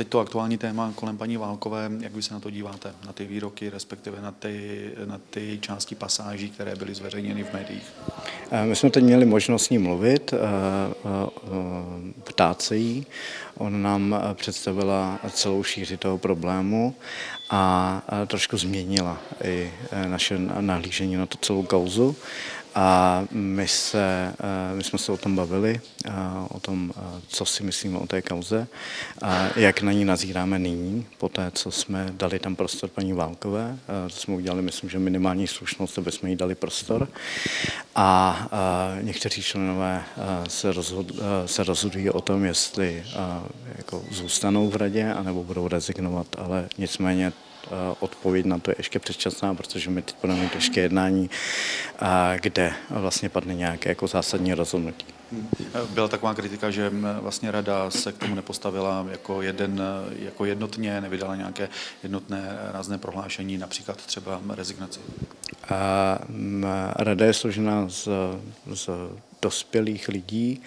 teď to aktuální téma kolem paní Válkové, jak vy se na to díváte, na ty výroky, respektive na ty části pasáží, které byly zveřejněny v médiích? My jsme teď měli možnost s ní mluvit, ptát se jí. Ona nám představila celou šíři toho problému a trošku změnila i naše nahlížení na tu celou kauzu. A my jsme se o tom bavili, o tom, co si myslíme o té kauze, a jak na ní nazíráme nyní, po té, co jsme dali tam prostor paní Válkové. To jsme udělali, myslím, že minimální slušnost, aby jsme jí dali prostor. A někteří členové se rozhodují o tom, jestli jako zůstanou v radě, anebo budou rezignovat, ale nicméně odpověď na to je ještě předčasná, protože my teď budeme mít ještě jednání, kde vlastně padne nějaké jako zásadní rozhodnutí. Byla taková kritika, že vlastně rada se k tomu nepostavila jako jednotně, nevydala nějaké jednotné rázné prohlášení, například třeba rezignaci. Rada je složena z dospělých lidí,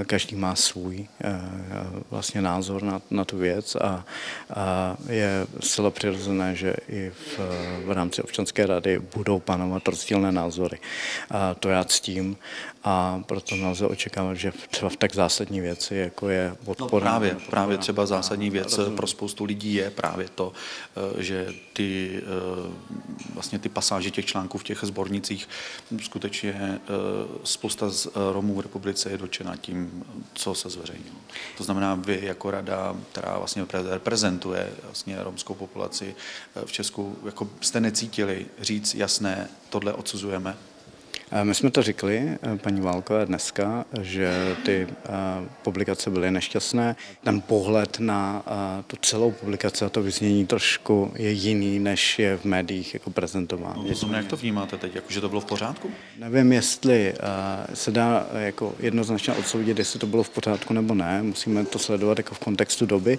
každý má svůj vlastně názor na tu věc a je zcela přirozené, že i v rámci občanské rady budou panovat rozdílné názory. To já ctím a proto nelze očekávat, že třeba v tak zásadní věci, jako je podpora. No právě třeba zásadní věc pro spoustu lidí je právě to, že vlastně ty pasáže těch článků v těch sbornicích skutečně spousta z Romů v republice je dotčena tím, co se zveřejnilo. To znamená, vy jako rada, která vlastně reprezentuje vlastně romskou populaci v Česku, jako jste necítili říct jasné, tohle odsuzujeme? My jsme to řekli paní Válkové dneska, že ty publikace byly nešťastné. Ten pohled na tu celou publikaci a to vyznění trošku je jiný, než je v médiích jako prezentován. No, jak to vnímáte teď? Jako, že to bylo v pořádku? Nevím, jestli se dá jako jednoznačně odsoudit, jestli to bylo v pořádku nebo ne. Musíme to sledovat jako v kontextu doby.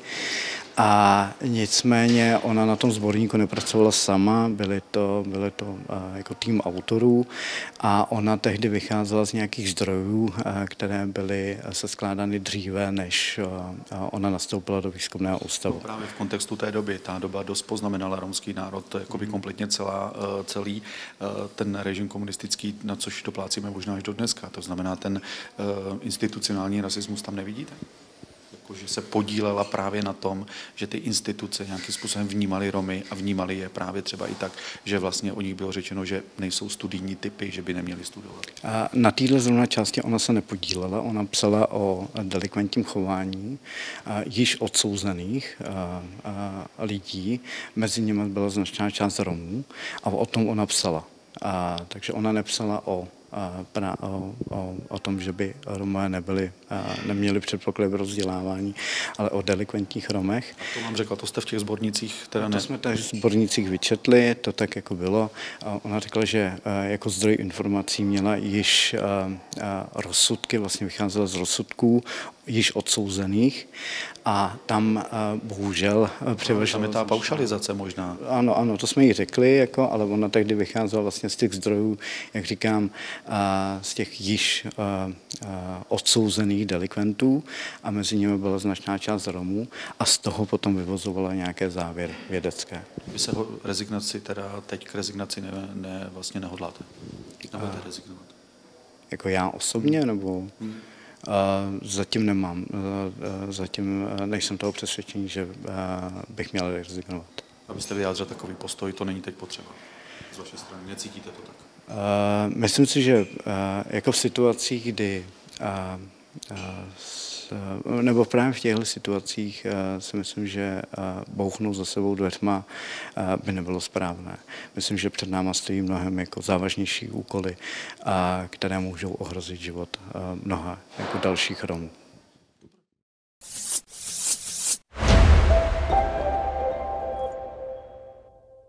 A nicméně ona na tom sborníku nepracovala sama, byly to jako tým autorů a ona tehdy vycházela z nějakých zdrojů, které byly seskládány dříve, než ona nastoupila do výzkumného ústavu. Právě v kontextu té doby, ta doba dost poznamenala romský národ, jakoby kompletně celý ten režim komunistický, na což doplácíme možná až do dneska. To znamená, ten institucionální rasismus tam nevidíte? Že se podílela právě na tom, že ty instituce nějakým způsobem vnímaly Romy a vnímaly je právě třeba i tak, že vlastně o nich bylo řečeno, že nejsou studijní typy, že by neměli studovat. Na této zrovna části ona se nepodílela, ona psala o delikventním chování již odsouzených lidí, mezi nimi byla značná část Romů a o tom ona psala. Takže ona nepsala o tom, že by Romové neměli předpoklady v vzdělávání, ale o delikventních Romech. To vám řekla, to jste v těch sbornicích teda ne? To jsme v sbornicích vyčetli, to tak jako bylo. Ona řekla, že jako zdroj informací měla již rozsudky, vlastně vycházela z rozsudků již odsouzených a tam bohužel převažovala. Tam je ta paušalizace možná. Ano, to jsme jí řekli, ale ona tehdy vycházela vlastně z těch zdrojů, jak říkám, z těch již odsouzených delikventů a mezi nimi byla značná část Romů a z toho potom vyvozovala nějaké závěry vědecké. Vy se rezignaci teda teď k rezignaci vlastně nehodláte? Nebudete rezignovat? Jako já osobně, nebo... Zatím nemám. Zatím nejsem toho přesvědčení, že bych měl rezignovat. Abyste vyjádřil takový postoj, to není teď potřeba. Z vaší strany necítíte to tak? Myslím si, že jako v situacích, kdy nebo právě v těchto situacích si myslím, že bouchnout za sebou dveřma by nebylo správné. Myslím, že před náma stojí mnohem jako závažnější úkoly, které můžou ohrozit život mnoha jako dalších Romů.